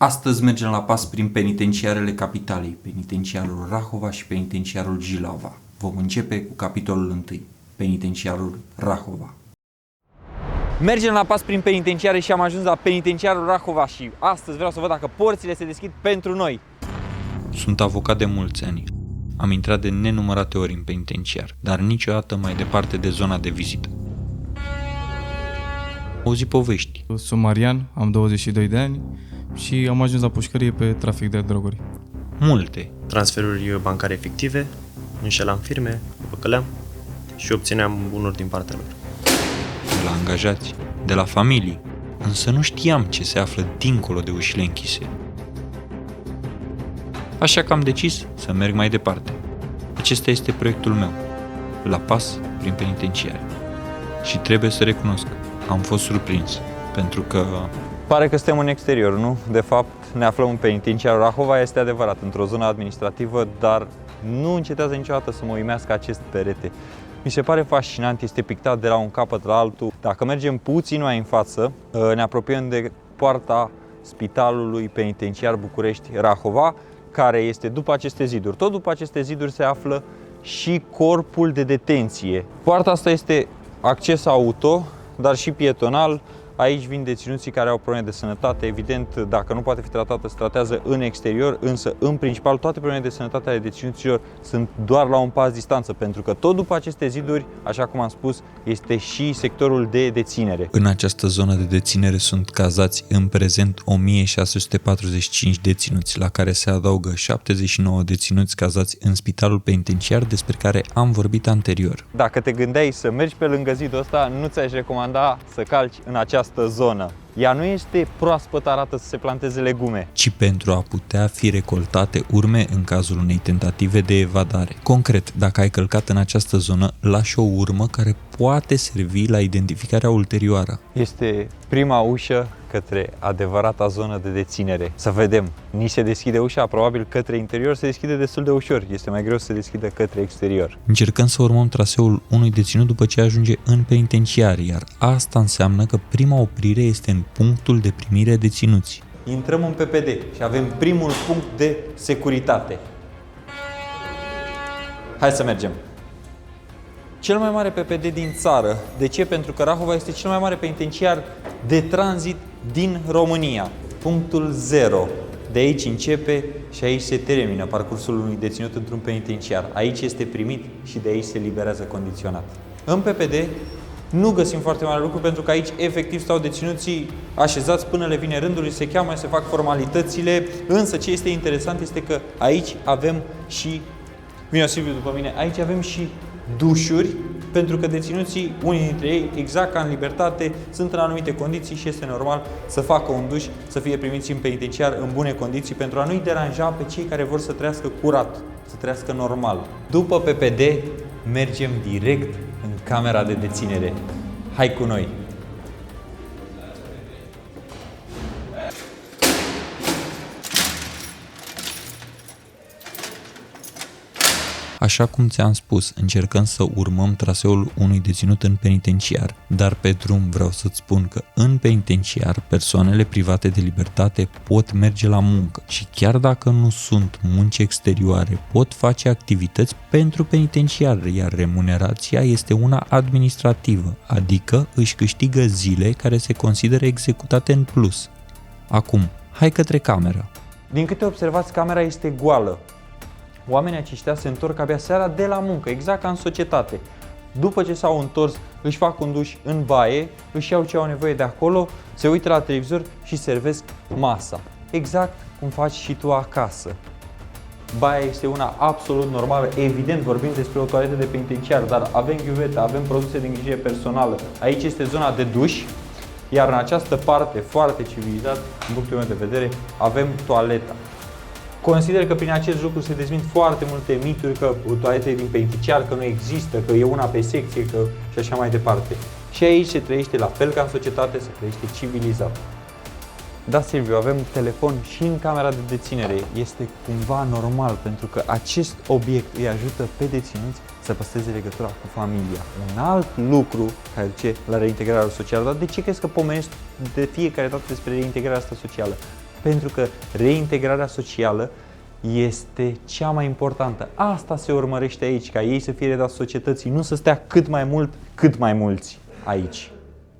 Astăzi mergem la pas prin penitenciarele capitalei, penitenciarul Rahova și penitenciarul Jilava. Vom începe cu capitolul 1, penitenciarul Rahova. Mergem la pas prin penitenciare și am ajuns la penitenciarul Rahova și astăzi vreau să văd dacă porțile se deschid pentru noi. Sunt avocat de mulți ani. Am intrat de nenumărate ori în penitenciar, dar niciodată mai departe de zona de vizită. Auzi povești. Sunt Marian, am 22 de ani și am ajuns la pușcărie pe trafic de droguri. Multe. Transferuri bancare fictive, înșelam firme, păcăleam și obțineam bunuri din partea lor. De la angajați, de la familii, însă nu știam ce se află dincolo de ușile închise. Așa că am decis să merg mai departe. Acesta este proiectul meu, la pas prin penitenciare. Și trebuie să recunosc, am fost surprins, pentru că... Pare că suntem în exterior, nu? De fapt, ne aflăm în penitenciarul Rahova, este adevărat, într-o zonă administrativă, dar nu încetează niciodată să mă uimească acest perete. Mi se pare fascinant, este pictat de la un capăt la altul. Dacă mergem puțin mai în față, ne apropiem de poarta Spitalului Penitenciar București Rahova, care este după aceste ziduri. Tot după aceste ziduri se află și corpul de detenție. Poarta asta este acces auto, dar și pietonal. Aici vin deținuții care au probleme de sănătate. Evident, dacă nu poate fi tratată, se tratează în exterior, însă, în principal, toate problemele de sănătate ale deținuților sunt doar la un pas distanță, pentru că tot după aceste ziduri, așa cum am spus, este și sectorul de deținere. În această zonă de deținere sunt cazați în prezent 1645 deținuți, la care se adaugă 79 deținuți cazați în spitalul penitenciar, despre care am vorbit anterior. Dacă te gândeai să mergi pe lângă zidul ăsta, nu ți-aș recomanda să calci în această zonă. Ea nu este proaspăt arată să se planteze legume, ci pentru a putea fi recoltate urme în cazul unei tentative de evadare. Concret, dacă ai călcat în această zonă, lași o urmă care poate servi la identificarea ulterioară. Este prima ușă către adevărata zonă de deținere. Să vedem, ni se deschide ușa, probabil către interior se deschide destul de ușor. Este mai greu să se deschidă către exterior. Încercăm să urmăm traseul unui deținut după ce ajunge în penitenciar, iar asta înseamnă că prima oprire este în punctul de primire deținuți. Intrăm în PPD și avem primul punct de securitate. Hai să mergem. Cel mai mare PPD din țară. De ce? Pentru că Rahova este cel mai mare penitenciar de tranzit din România. Punctul 0. De aici începe și aici se termină parcursul unui deținut într-un penitenciar. Aici este primit și de aici se liberează condiționat. În PPD nu găsim foarte mare lucru, pentru că aici efectiv stau deținuții așezați până le vine rândul, se cheamă, se fac formalitățile, însă ce este interesant este că aici avem și, vine Silviu după mine, aici avem și dușuri, pentru că deținuții, unii dintre ei, exact ca în libertate, sunt în anumite condiții și este normal să facă un duș, să fie primiți în penitenciar în bune condiții, pentru a nu-i deranja pe cei care vor să trăiască curat, să trăiască normal. După PPD, mergem direct în camera de deținere. Hai cu noi! Așa cum ți-am spus, încercăm să urmăm traseul unui deținut în penitenciar, dar pe drum vreau să-ți spun că în penitenciar persoanele private de libertate pot merge la muncă și chiar dacă nu sunt munci exterioare, pot face activități pentru penitenciar, iar remunerația este una administrativă, adică își câștigă zile care se consideră executate în plus. Acum, hai către cameră. Din câte observați, camera este goală. Oamenii aceștia se întorc abia seara de la muncă, exact ca în societate. După ce s-au întors, își fac un duș în baie, își iau ce au nevoie de acolo, se uită la televizor și servesc masa. Exact cum faci și tu acasă. Baia este una absolut normală. Evident, vorbim despre o toaletă de penitenciar, dar avem ghiuvetă, avem produse de îngrijire personală. Aici este zona de duș, iar în această parte, foarte civilizat, din punctul meu de vedere, avem toaleta. Consider că prin acest lucru se dezmint foarte multe mituri, că toaletele din penitenciar, că nu există, că e una pe secție, că și așa mai departe. Și aici se trăiește la fel ca în societate, se trăiește civilizat. Da, Silviu, avem telefon și în camera de deținere. Este cumva normal, pentru că acest obiect îi ajută pe deținuți să păstreze legătura cu familia. Un alt lucru care duce la reintegrarea socială. Dar de ce crezi că pomenești de fiecare dată despre reintegrarea asta socială? Pentru că reintegrarea socială este cea mai importantă. Asta se urmărește aici, ca ei să fie redați societății, nu să stea cât mai mulți aici.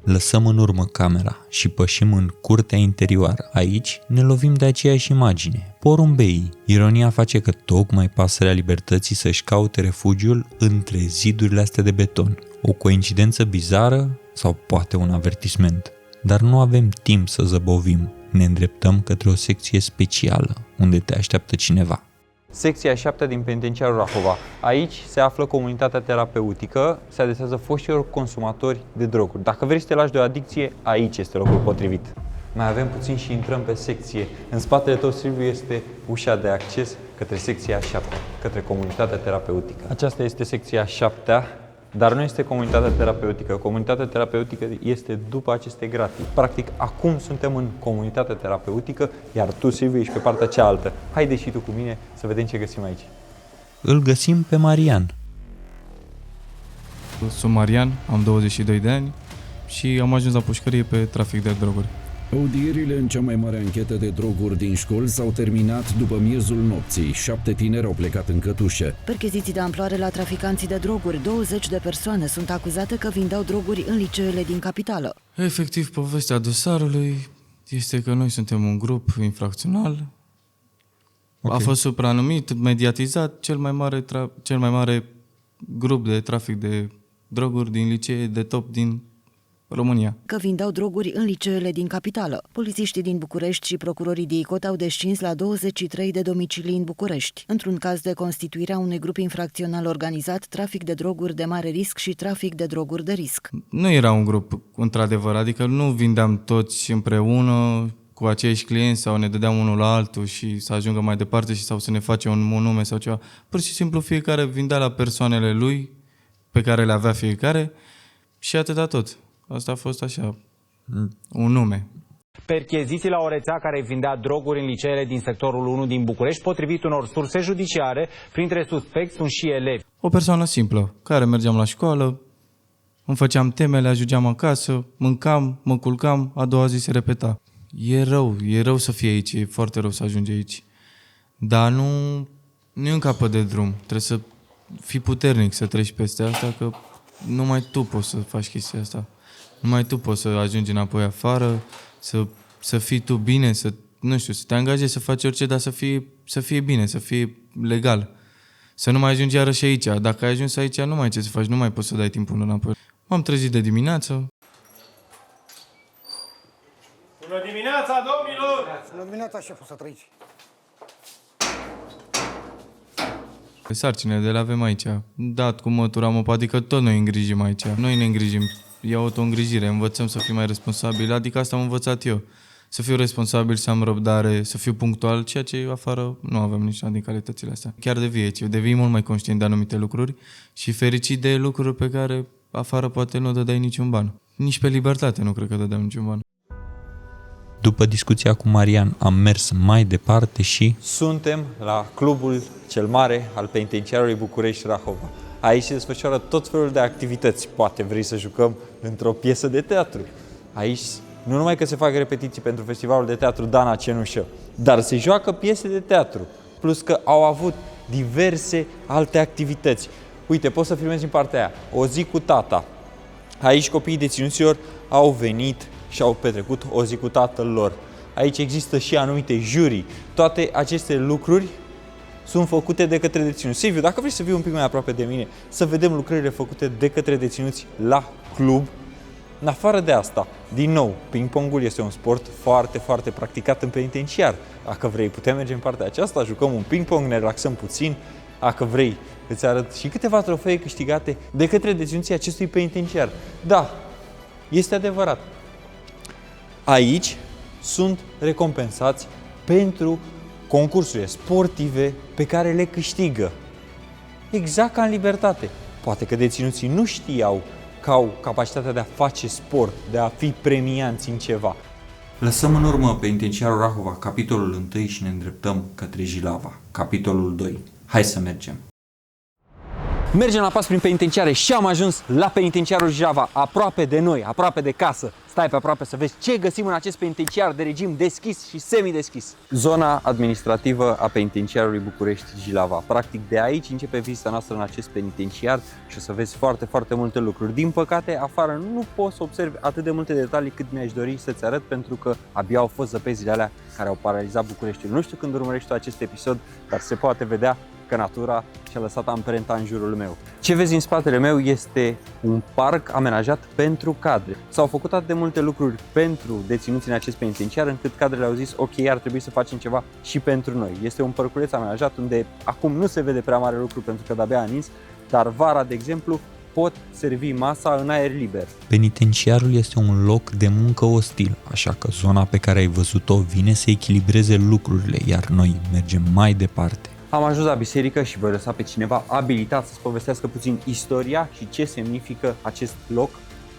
Lăsăm în urmă camera și pășim în curtea interioară. Aici ne lovim de aceeași imagine. Porumbeii. Ironia face că tocmai pasărea libertății să-și caute refugiul între zidurile astea de beton. O coincidență bizară sau poate un avertisment. Dar nu avem timp să zăbovim. Ne îndreptăm către o secție specială, unde te așteaptă cineva. Secția 7 din penitenciarul Rahova. Aici se află comunitatea terapeutică, se adresează foștilor consumatori de droguri. Dacă vrei să te lași de o adicție, aici este locul potrivit. Mai avem puțin și intrăm pe secție. În spatele tău, Silviu, este ușa de acces către secția 7, către comunitatea terapeutică. Aceasta este secția 7, dar nu este comunitatea terapeutică. Comunitatea terapeutică este după aceste gratii. Practic, acum suntem în comunitatea terapeutică, iar tu, Silviu, ești pe partea cealaltă. Haide și tu cu mine să vedem ce găsim aici. Îl găsim pe Marian. Sunt Marian, am 22 de ani și am ajuns la pușcărie pe trafic de droguri. Audierile în cea mai mare anchetă de droguri din școli s-au terminat după miezul nopții. 7 tineri au plecat în cătușe. Percheziții de amploare la traficanții de droguri. 20 de persoane sunt acuzate că vindeau droguri în liceele din capitală. Efectiv, povestea dosarului este că noi suntem un grup infracțional. Okay. A fost supranumit, mediatizat, cel mai mare grup de trafic de droguri din licee de top din România. Că vindeau droguri în liceele din capitală. Polițiștii din București și procurorii DICOT au descins la 23 de domicilii în București, într-un caz de constituirea unui grup infracțional organizat, trafic de droguri de mare risc și trafic de droguri de risc. Nu era un grup, într-adevăr, adică nu vindeam toți împreună cu aceiași clienți sau ne dădeam unul la altul și să ajungă mai departe și sau să ne face un nume sau ceva. Pur și simplu fiecare vindea la persoanele lui pe care le avea fiecare și atâta tot. Asta a fost așa, un nume. Percheziții la o rețea care vindea droguri în liceele din sectorul 1 din București, potrivit unor surse judiciare, printre suspecți sunt și elevi. O persoană simplă, care mergeam la școală, îmi făceam temele, ajungeam acasă, mâncam, mă culcam, a doua zi se repeta. E rău să fie aici, e foarte rău să ajungi aici. Dar nu e în capăt de drum, trebuie să fii puternic să treci peste asta, că numai tu poți să faci chestia asta. Numai tu poți să ajungi înapoi afară, să fii tu bine, să te angajezi, să faci orice, dar să fie bine, să fie legal. Să nu mai ajungi iarăși aici. Dacă ai ajuns aici, nu mai ai ce să faci, nu mai poți să dai timpul înapoi. M-am trezit de dimineață. Bună dimineața, domnilor! Bună dimineața, șeful, să trăiți. Sarcinile de le avem aici. Dat cu mătura, adică tot noi îngrijim aici. Noi ne îngrijim. E auto-îngrijire, învățăm să fim mai responsabili, adică asta am învățat eu. Să fiu responsabil, să am răbdare, să fiu punctual, ceea ce afară nu avem niciuna din calitățile astea. Chiar devii mult mai conștient de anumite lucruri și fericit de lucruri pe care afară poate nu dădeai niciun ban. Nici pe libertate nu cred că dădeam niciun ban. După discuția cu Marian, am mers mai departe și suntem la clubul cel mare al penitenciarului București Rahova. Aici se desfășoară tot felul de activități. Poate vrei să jucăm într-o piesă de teatru. Aici nu numai că se fac repetiții pentru festivalul de teatru Dana Cenușă, dar se joacă piese de teatru. Plus că au avut diverse alte activități. Uite, poți să filmezi în partea aia. O zi cu tata. Aici copiii deținuților au venit și au petrecut o zi cu tatăl lor. Aici există și anumite jurii. Toate aceste lucruri sunt făcute de către deținuți. Silviu, dacă vrei să vii un pic mai aproape de mine, să vedem lucrările făcute de către deținuți la club. În afară de asta, din nou, ping-pongul este un sport foarte, foarte practicat în penitenciar. Dacă vrei, putem merge în partea aceasta, jucăm un ping-pong, ne relaxăm puțin. Dacă vrei, îți arăt și câteva trofee câștigate de către deținuții acestui penitenciar. Da, este adevărat. Aici sunt recompensați pentru concursurile sportive pe care le câștigă. Exact ca în libertate. Poate că deținuții nu știau că au capacitatea de a face sport, de a fi premianți în ceva. Lăsăm în urmă penitenciarul Rahova, capitolul 1 și ne îndreptăm către Jilava, capitolul 2. Hai să mergem! Mergem la pas prin penitenciare și am ajuns la penitenciarul Jilava, aproape de noi, aproape de casă. Stai pe aproape să vezi ce găsim în acest penitenciar de regim deschis și semideschis. Zona administrativă a penitenciarului București Jilava. Practic de aici începe vizita noastră în acest penitenciar și o să vezi foarte, foarte multe lucruri. Din păcate, afară nu poți să observi atât de multe detalii cât mi-aș dori să-ți arăt, pentru că abia au fost zăpezile alea care au paralizat Bucureștiul. Nu știu când urmărești tu acest episod, dar se poate vedea că natura și-a lăsat amprenta în jurul meu. Ce vezi în spatele meu este un parc amenajat pentru cadre. S-au făcut atât de multe lucruri pentru deținuții în acest penitenciar, încât cadrele au zis ok, ar trebui să facem ceva și pentru noi. Este un parculeț amenajat unde acum nu se vede prea mare lucru pentru că de-abia a nins, dar vara, de exemplu, pot servi masa în aer liber. Penitenciarul este un loc de muncă ostil, așa că zona pe care ai văzut-o vine să echilibreze lucrurile, iar noi mergem mai departe. Am ajuns la biserică și voi lăsa pe cineva abilitat să-ți povestească puțin istoria și ce semnifică acest loc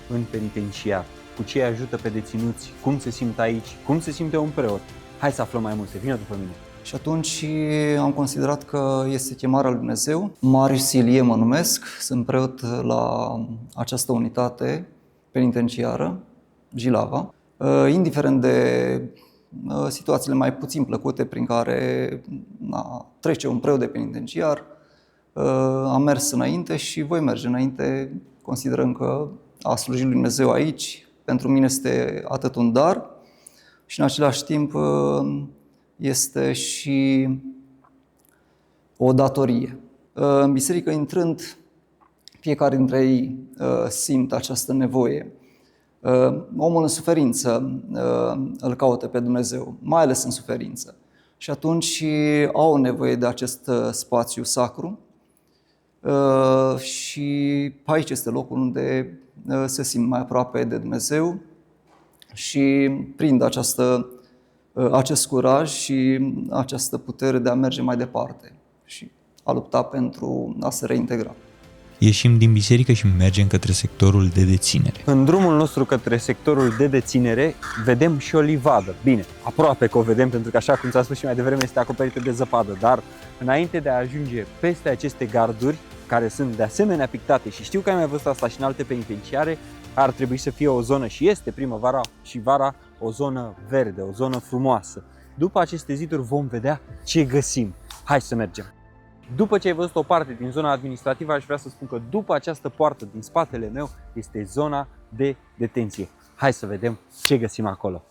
în penitenciar. Cu ce îi ajută pe deținuți, cum se simt aici, cum se simte un preot. Hai să aflăm mai multe, vină după mine. Și atunci am considerat că este chemarea lui Dumnezeu. Marius Ilie mă numesc, sunt preot la această unitate penitenciară, Jilava. Indiferent de situațiile mai puțin plăcute prin care trece un preot de penitenciar, am mers înainte și voi merge înainte, considerând că a sluji lui Dumnezeu aici, pentru mine este atât un dar și în același timp este și o datorie. În biserică intrând, fiecare dintre ei simt această nevoie. Omul în suferință îl caută pe Dumnezeu, mai ales în suferință. Și atunci au nevoie de acest spațiu sacru și aici este locul unde se simt mai aproape de Dumnezeu și prind acest curaj și această putere de a merge mai departe și a lupta pentru a se reintegra. Ieșim din biserică și mergem către sectorul de deținere. În drumul nostru către sectorul de deținere vedem și o livadă. Bine, aproape că o vedem, pentru că, așa cum ți-am spus și mai devreme, este acoperită de zăpadă, dar înainte de a ajunge peste aceste garduri, care sunt de asemenea pictate, și știu că ai mai văzut asta și în alte penitenciare, ar trebui să fie o zonă, și este primăvara și vara, o zonă verde, o zonă frumoasă. După aceste ziduri vom vedea ce găsim. Hai să mergem! După ce ai văzut o parte din zona administrativă, aș vrea să spun că după această poartă din spatele meu este zona de detenție. Hai să vedem ce găsim acolo.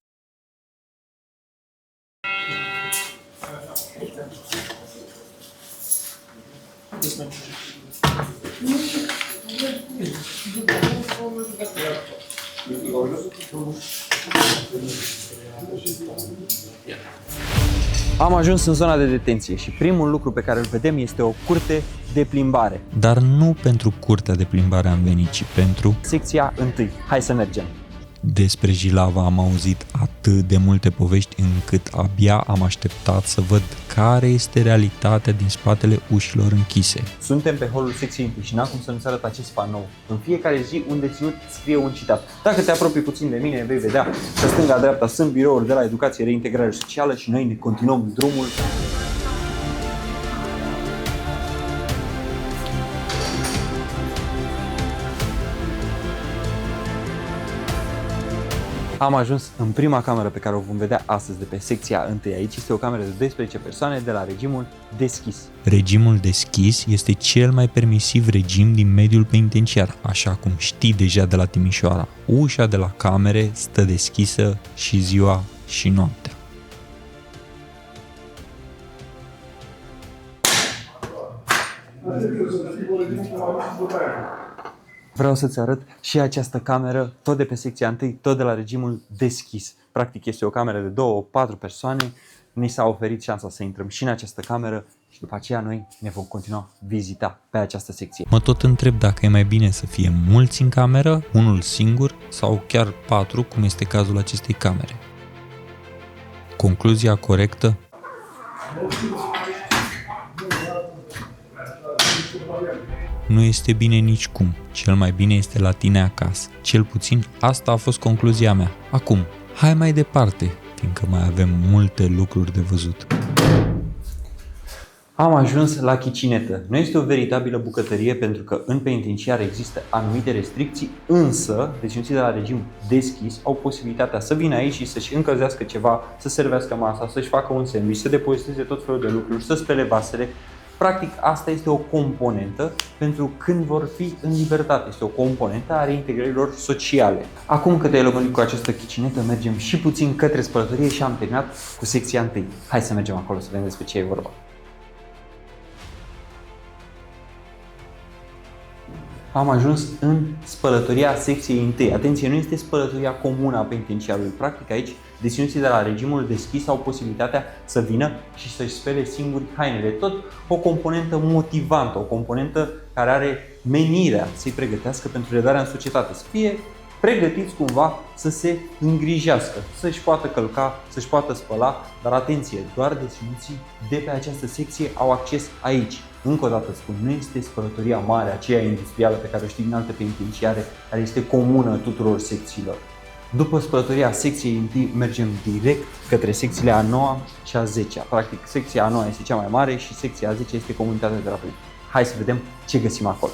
Am ajuns în zona de detenție și primul lucru pe care îl vedem este o curte de plimbare. Dar nu pentru curtea de plimbare am venit, ci pentru secția 1. Hai să mergem! Despre Jilava am auzit atât de multe povești încât abia am așteptat să văd care este realitatea din spatele ușilor închise. Suntem pe holul secției 1 și n-am cum să nu-ți arăt acest panou. În fiecare zi un deținut scrie un citat. Dacă te apropii puțin de mine, vei vedea că stânga-dreapta sunt birouri de la Educație Reintegrare Socială și noi ne continuăm drumul. Am ajuns în prima cameră pe care o vom vedea astăzi de pe secția 1. Aici este o cameră de 12 persoane de la regimul deschis. Regimul deschis este cel mai permisiv regim din mediul penitenciar, așa cum știi deja de la Timișoara. Ușa de la camere stă deschisă și ziua și noaptea. Vreau să-ți arăt și această cameră, tot de pe secția 1, tot de la regimul deschis. Practic este o cameră de 2-4 persoane. Ni s-a oferit șansa să intrăm și în această cameră și după aceea noi ne vom continua vizita pe această secție. Mă tot întreb dacă e mai bine să fie mulți în cameră, unul singur sau chiar 4, cum este cazul acestei camere. Concluzia corectă? Nu este bine nicicum. Cel mai bine este la tine acasă. Cel puțin asta a fost concluzia mea. Acum, hai mai departe, fiindcă mai avem multe lucruri de văzut. Am ajuns la chicinetă. Nu este o veritabilă bucătărie pentru că în penitenciar există anumite restricții, însă deținuții de la regim deschis au posibilitatea să vină aici și să-și încălzească ceva, să servească masa, să-și facă un sandwich, să depoziteze tot felul de lucruri, să spele vasele. Practic, asta este o componentă pentru când vor fi în libertate. Este o componentă a reintegrărilor sociale. Acum că te-ai lămurit cu această chicinetă, mergem și puțin către spălătorie și am terminat cu secția 1. Hai să mergem acolo să vedem despre ce e vorba. Am ajuns în spălătoria secției 1. Atenție, nu este spălătoria comună a penitenciarului. Practic aici, deținuții de la regimul deschis au posibilitatea să vină și să-și spele singuri hainele. Tot o componentă motivantă, o componentă care are menirea să-i pregătească pentru redarea în societate. Să fie pregătiți cumva să se îngrijească, să-și poată călca, să-și poată spăla. Dar atenție, doar deținuții de pe această secție au acces aici. Încă o dată spun, nu este spălătoria mare, aceea industrială pe care o știi din alte penitenciare, care este comună tuturor secțiilor. După spălătoria secției 1 mergem direct către secțiile a 9-a și a 10-a. Practic, secția a 9-a este cea mai mare și secția a 10-a este comunitatea terapeutică. Hai să vedem ce găsim acolo.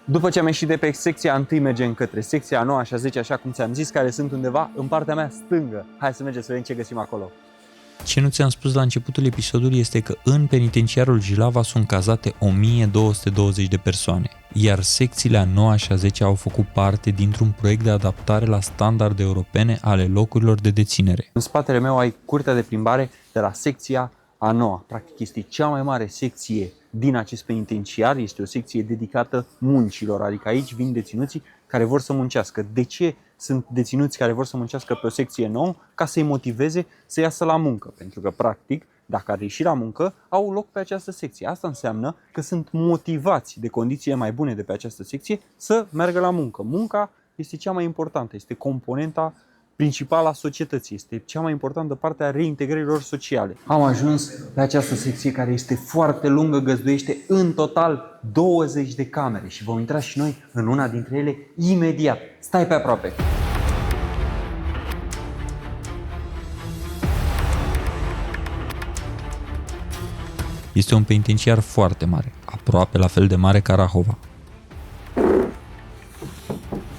După ce am ieșit de pe secția 1, mergem către secția a 9 și a 10, așa cum ți-am zis, care sunt undeva în partea mea stângă. Hai să mergem să vedem ce găsim acolo. Ce nu ți-am spus la începutul episodului este că în penitenciarul Jilava sunt cazate 1220 de persoane, iar secțiile a 9 și a 10 au făcut parte dintr-un proiect de adaptare la standarde europene ale locurilor de deținere. În spatele meu ai curtea de plimbare de la secția a 9. Practic este cea mai mare secție din acest penitenciar, este o secție dedicată muncilor, adică aici vin deținuții care vor să muncească. De ce sunt deținuți care vor să muncească pe o secție nouă? Ca să-i motiveze să iasă la muncă, pentru că practic, dacă ar ieși la muncă, au loc pe această secție. Asta înseamnă că sunt motivați de condițiile mai bune de pe această secție să meargă la muncă. Munca este cea mai importantă, este componenta principală a societății, este cea mai importantă parte a reintegrărilor sociale. Am ajuns pe această secție care este foarte lungă, găzduiește în total 20 de camere și vom intra și noi în una dintre ele imediat. Stai pe aproape! Este un penitenciar foarte mare, aproape la fel de mare ca Rahova.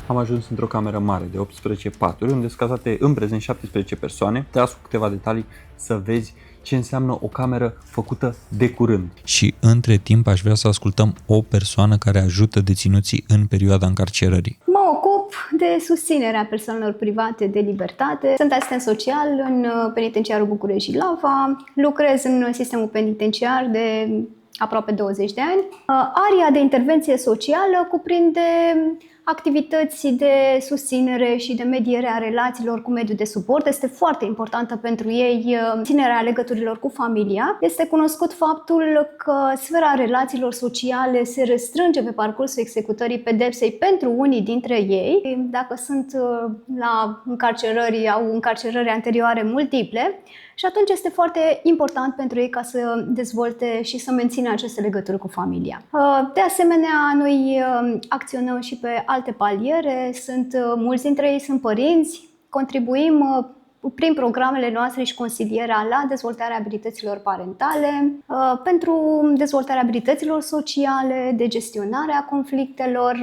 Am ajuns într-o cameră mare de 18 paturi, unde sunt cazate în prezent 17 persoane. Te las cu câteva detalii să vezi ce înseamnă o cameră făcută de curând. Și între timp aș vrea să ascultăm o persoană care ajută deținuții în perioada încarcerării. Mă ocup de susținerea persoanelor private de libertate. Sunt asistent social în penitenciarul București-Jilava. Lucrez în sistemul penitenciar de aproape 20 de ani. Aria de intervenție socială cuprinde activități de susținere și de mediere a relațiilor cu mediul de suport. Este foarte importantă pentru ei ținerea legăturilor cu familia. Este cunoscut faptul că sfera relațiilor sociale se restrânge pe parcursul executării pedepsei pentru unii dintre ei. Dacă sunt la încarcerări, au încarcerări anterioare multiple, și atunci este foarte important pentru ei ca să dezvolte și să mențină aceste legături cu familia. De asemenea, noi acționăm și pe alte paliere. Mulți dintre ei sunt părinți, contribuim prin programele noastre și consilierea la dezvoltarea abilităților parentale, pentru dezvoltarea abilităților sociale, de gestionarea conflictelor,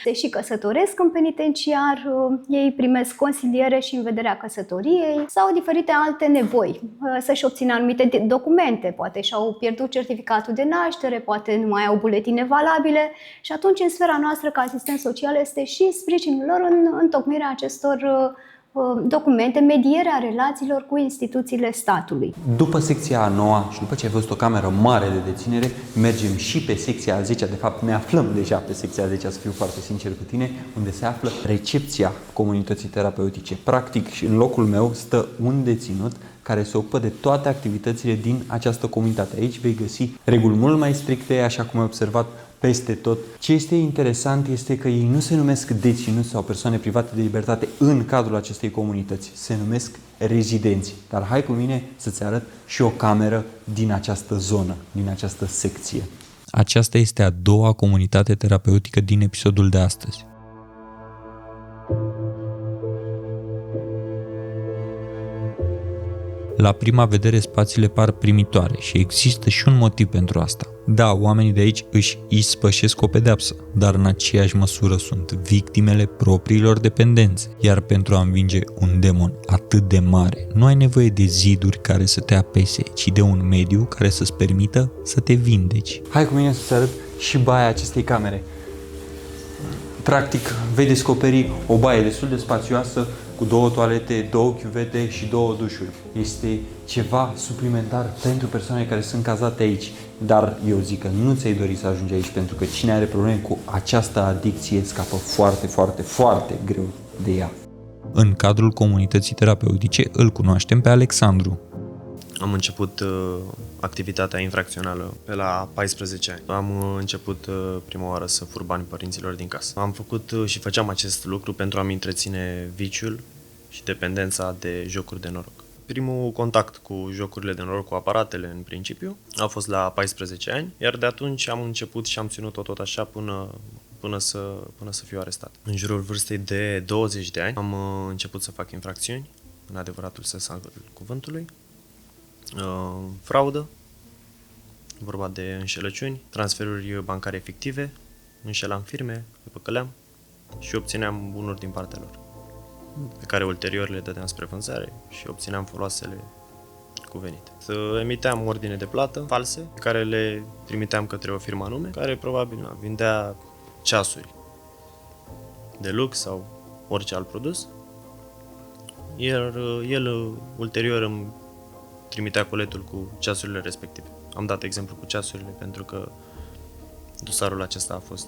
se și căsătoresc în penitenciar, ei primesc consiliere și în vederea căsătoriei sau diferite alte nevoi, să-și obțină anumite documente, poate și-au pierdut certificatul de naștere, poate nu mai au buletine valabile și atunci în sfera noastră ca asistent social este și sprijinul lor în întocmirea acestor documente, medierea relațiilor cu instituțiile statului. După secția a 9 și după ce ai văzut o cameră mare de deținere, mergem și pe secția a 10, de fapt ne aflăm deja pe secția a 10, să fiu foarte sincer cu tine, unde se află recepția comunității terapeutice. Practic, și în locul meu stă un deținut care se ocupă de toate activitățile din această comunitate. Aici vei găsi reguli mult mai stricte, așa cum ai observat, peste tot. Ce este interesant este că ei nu se numesc deținuți sau persoane private de libertate în cadrul acestei comunități. Se numesc rezidenți. Dar hai cu mine să-ți arăt și o cameră din această zonă, din această secție. Aceasta este a doua comunitate terapeutică din episodul de astăzi. La prima vedere spațiile par primitoare și există și un motiv pentru asta. Da, oamenii de aici își ispășesc o pedeapsă, dar în aceeași măsură sunt victimele propriilor dependențe. Iar pentru a învinge un demon atât de mare, nu ai nevoie de ziduri care să te apese, ci de un mediu care să-ți permită să te vindeci. Hai cu mine să-ți arăt și baia acestei camere. Practic, vei descoperi o baie destul de spațioasă, cu 2 toalete, 2 chiuvete și 2 dușuri. Este ceva suplimentar pentru persoane care sunt cazate aici. Dar eu zic că nu ți-ai dori să ajungi aici, pentru că cine are probleme cu această adicție scapă foarte, foarte, foarte greu de ea. În cadrul comunității terapeutice îl cunoaștem pe Alexandru. Am început activitatea infracțională pe la 14 ani. Am început prima oară să fur bani părinților din casă. Am făcut și făceam acest lucru pentru a-mi întreține viciul și dependența de jocuri de noroc. Primul contact cu jocurile de noroc, cu aparatele în principiu, a fost la 14 ani, iar de atunci am început și am ținut-o tot așa până să fiu arestat. În jurul vârstei de 20 de ani am început să fac infracțiuni, în adevăratul sens al cuvântului, fraudă, vorba de înșelăciuni, transferuri bancare fictive, înșelam firme, le păcăleam și obțineam bunuri din partea lor, pe care ulterior le dădeam spre vânzare și obțineam foloasele cuvenite. Emiteam ordine de plată false, pe care le trimiteam către o firmă anume, care probabil vindea ceasuri de lux sau orice alt produs, iar el ulterior îmi trimitea coletul cu ceasurile respective. Am dat exemplu cu ceasurile pentru că dosarul acesta a fost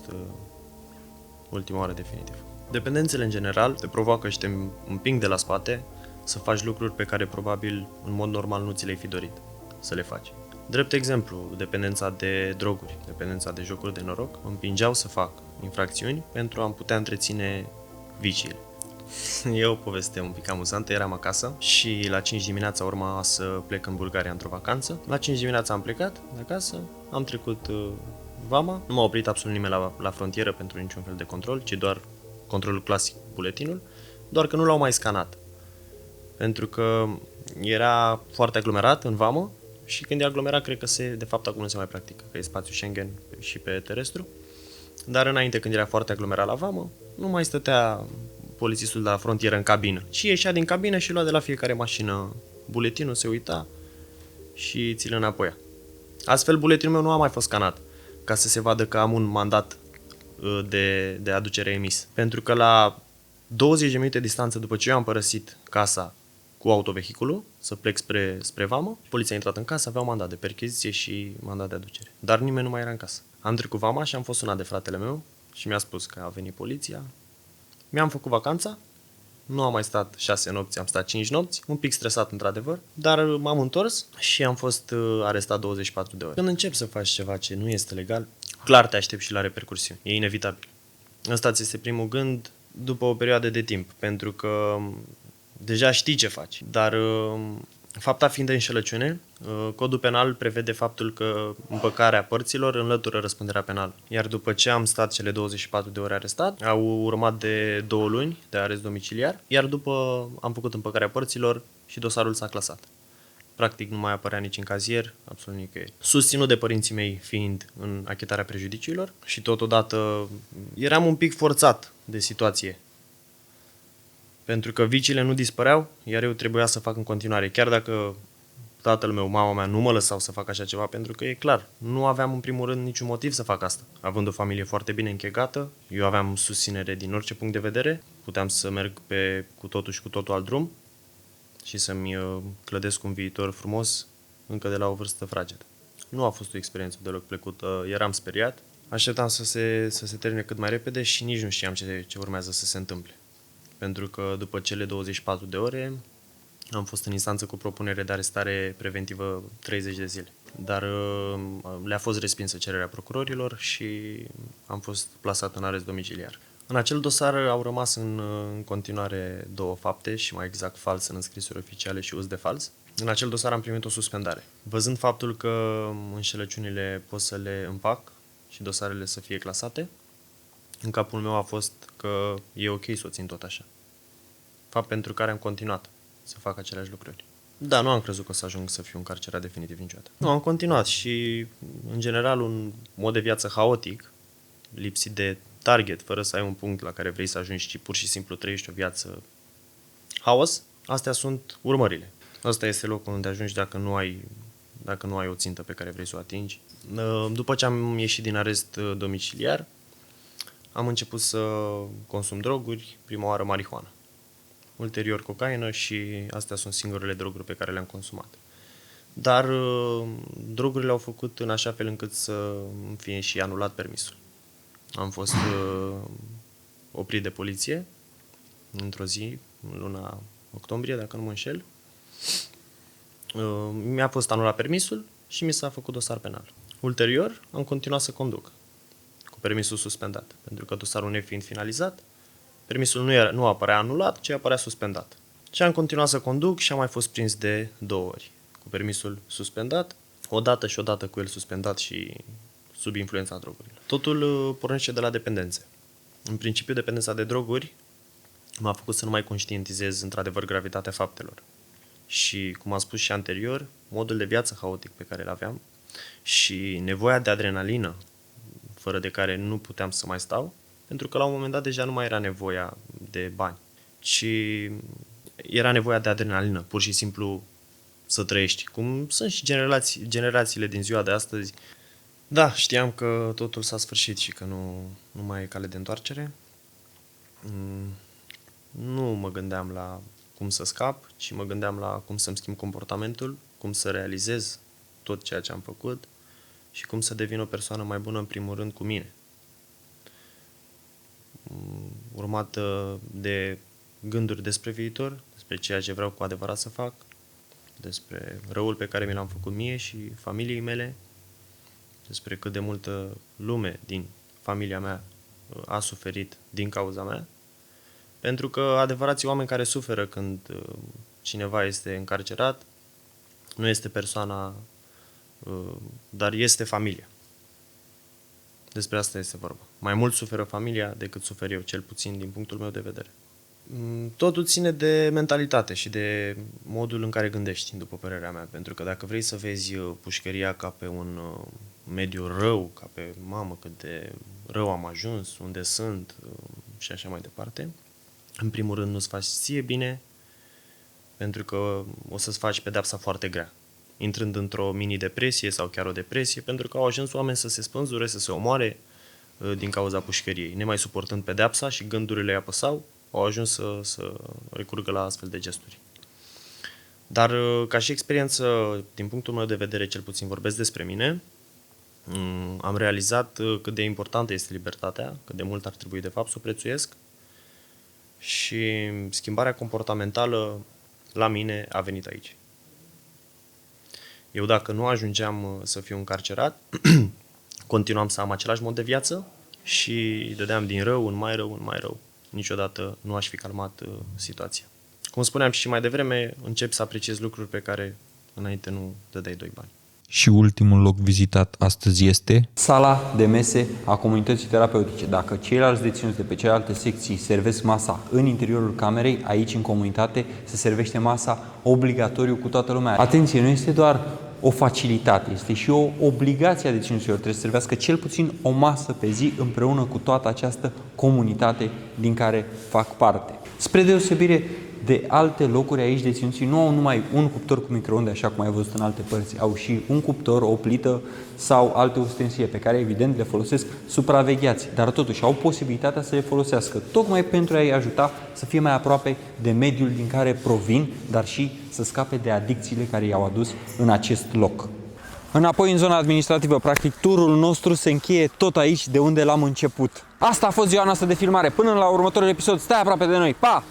ultima oară definitiv. Dependențele în general te provoacă și te împing de la spate să faci lucruri pe care probabil în mod normal nu ți le-ai fi dorit să le faci. Drept exemplu, dependența de droguri, dependența de jocuri de noroc, mă împingeau să fac infracțiuni pentru a-mi putea întreține viciile. E o poveste un pic amuzantă, eram acasă și la 5 dimineața urma să plec în Bulgaria într-o vacanță. La 5 dimineața am plecat de acasă, am trecut vama, nu m-a oprit absolut nimeni la frontieră pentru niciun fel de control, ci doar controlul clasic, buletinul, doar că nu l-au mai scanat. Pentru că era foarte aglomerat în vamă și când e aglomerat, cred că de fapt acum nu se mai practică, că e spațiu Schengen și pe terestru. Dar înainte, când era foarte aglomerat la vamă, nu mai stătea polițistul de la frontieră în cabină, ci ieșea din cabină și lua de la fiecare mașină buletinul, se uita și ți-l înapoia. Astfel, buletinul meu nu a mai fost scanat, ca să se vadă că am un mandat de aducere emis. Pentru că la 20 de minute distanță după ce eu am părăsit casa cu autovehiculul, să plec spre vamă, poliția a intrat în casă, avea un mandat de percheziție și mandat de aducere. Dar nimeni nu mai era în casă. Am trecut vama și am fost sunat de fratele meu și mi-a spus că a venit poliția. Mi-am făcut vacanța, nu am mai stat 6 nopți, am stat 5 nopți, un pic stresat într-adevăr, dar m-am întors și am fost arestat 24 de ore. Când începi să faci ceva ce nu este legal, clar te aștepți și la repercursiuni, e inevitabil. Ăsta ți este primul gând după o perioadă de timp, pentru că deja știi ce faci, dar fapta fiind de înșelăciune, codul penal prevede faptul că împăcarea părților înlătură răspunderea penală. Iar după ce am stat cele 24 de ore arestat, au urmat de 2 luni de arest domiciliar, iar după am făcut împăcarea părților și dosarul s-a clasat. Practic nu mai apărea nici în cazier, absolut nicăieri. Susținut de părinții mei fiind în achitarea prejudiciilor și totodată eram un pic forțat de situație. Pentru că viciile nu dispăreau, iar eu trebuia să fac în continuare. Chiar dacă tatăl meu, mama mea nu mă lăsau să fac așa ceva, pentru că e clar, nu aveam în primul rând niciun motiv să fac asta. Având o familie foarte bine închegată, eu aveam susținere din orice punct de vedere, puteam să merg pe cu totul și cu totul alt drum și să-mi clădesc un viitor frumos încă de la o vârstă fragedă. Nu a fost o experiență deloc plăcută, eram speriat, așteptam să se termine cât mai repede și nici nu știam ce urmează să se întâmple. Pentru că după cele 24 de ore am fost în instanță cu propunere de arestare preventivă 30 de zile. Dar le-a fost respinsă cererea procurorilor și am fost plasat în arest domiciliar. În acel dosar au rămas în continuare 2 fapte și mai exact fals în înscrisuri oficiale și uz de fals. În acel dosar am primit o suspendare. Văzând faptul că înșelăciunile pot să le împac și dosarele să fie clasate, în capul meu a fost că e ok să o țin tot așa. Fapt pentru care am continuat să fac aceleași lucruri. Da, nu am crezut că o să ajung să fiu încarcerat definitiv niciodată. Nu, am continuat și, în general, un mod de viață haotic, lipsit de target, fără să ai un punct la care vrei să ajungi, ci pur și simplu trăiești o viață haos, astea sunt urmările. Asta este locul unde ajungi dacă nu ai o țintă pe care vrei să o atingi. După ce am ieșit din arest domiciliar, am început să consum droguri, prima oară marihuana. Ulterior cocaină și astea sunt singurele droguri pe care le-am consumat. Dar drogurile au făcut în așa fel încât să îmi fie și anulat permisul. Am fost oprit de poliție într-o zi, în luna octombrie, dacă nu mă înșel. Mi-a fost anulat permisul și mi s-a făcut dosar penal. Ulterior am continuat să conduc cu permisul suspendat, pentru că dosarul nefiind finalizat, permisul nu apărea anulat, ci apărea suspendat. Și am continuat să conduc și am mai fost prins de 2 ori cu permisul suspendat, odată cu el suspendat și sub influența drogurilor. Totul pornește de la dependențe. În principiu, dependența de droguri m-a făcut să nu mai conștientizez într-adevăr gravitatea faptelor. Și, cum am spus și anterior, modul de viață haotic pe care îl aveam și nevoia de adrenalină, fără de care nu puteam să mai stau, pentru că la un moment dat deja nu mai era nevoia de bani, ci era nevoia de adrenalină, pur și simplu să trăiești. Cum sunt și generațiile din ziua de astăzi. Da, știam că totul s-a sfârșit și că nu mai e cale de întoarcere. Nu mă gândeam la cum să scap, ci mă gândeam la cum să-mi schimb comportamentul, cum să realizez tot ceea ce am făcut și cum să devin o persoană mai bună, în primul rând, cu mine. Urmată de gânduri despre viitor, despre ceea ce vreau cu adevărat să fac, despre răul pe care mi l-am făcut mie și familiei mele, despre cât de multă lume din familia mea a suferit din cauza mea, pentru că adevărații oameni care suferă când cineva este încarcerat nu este persoana, dar este familia. Despre asta este vorba. Mai mult suferă familia decât sufer eu, cel puțin din punctul meu de vedere. Totul ține de mentalitate și de modul în care gândești, după părerea mea. Pentru că dacă vrei să vezi pușcăria ca pe un mediu rău, ca pe mamă cât de rău am ajuns, unde sunt și așa mai departe, în primul rând nu-ți faci ție bine, pentru că o să-ți faci pedeapsa foarte grea, intrând într-o mini-depresie sau chiar o depresie, pentru că au ajuns oameni să se spânzure, să se omoare din cauza pușcăriei. Nemai suportând pedeapsa și gândurile îi apăsau, au ajuns să recurgă la astfel de gesturi. Dar ca și experiență, din punctul meu de vedere, cel puțin vorbesc despre mine, am realizat cât de importantă este libertatea, cât de mult ar trebui de fapt să o prețuiesc și schimbarea comportamentală la mine a venit aici. Eu dacă nu ajungeam să fiu încarcerat, continuam să am același mod de viață și dădeam din rău în mai rău, în mai rău. Niciodată nu aș fi calmat situația. Cum spuneam și mai devreme, încep să apreciez lucruri pe care înainte nu dădeai 2 bani. Și ultimul loc vizitat astăzi este sala de mese a comunității terapeutice. Dacă ceilalți deținuți de pe celelalte secții servesc masa în interiorul camerei, aici în comunitate se servește masa obligatoriu cu toată lumea. Atenție, nu este doar o facilitate, este și o obligație a deținuților. Trebuie să servească cel puțin o masă pe zi împreună cu toată această comunitate din care fac parte. Spre deosebire de alte locuri aici deținuții nu au numai un cuptor cu microunde, așa cum ai văzut în alte părți, au și un cuptor, o plită sau alte ustensile pe care evident le folosesc supravegheați, dar totuși au posibilitatea să le folosească, tocmai pentru a-i ajuta să fie mai aproape de mediul din care provin, dar și să scape de adicțiile care i-au adus în acest loc. Înapoi în zona administrativă, practic turul nostru se încheie tot aici de unde l-am început. Asta a fost ziua noastră de filmare. Până la următorul episod, stai aproape de noi. Pa!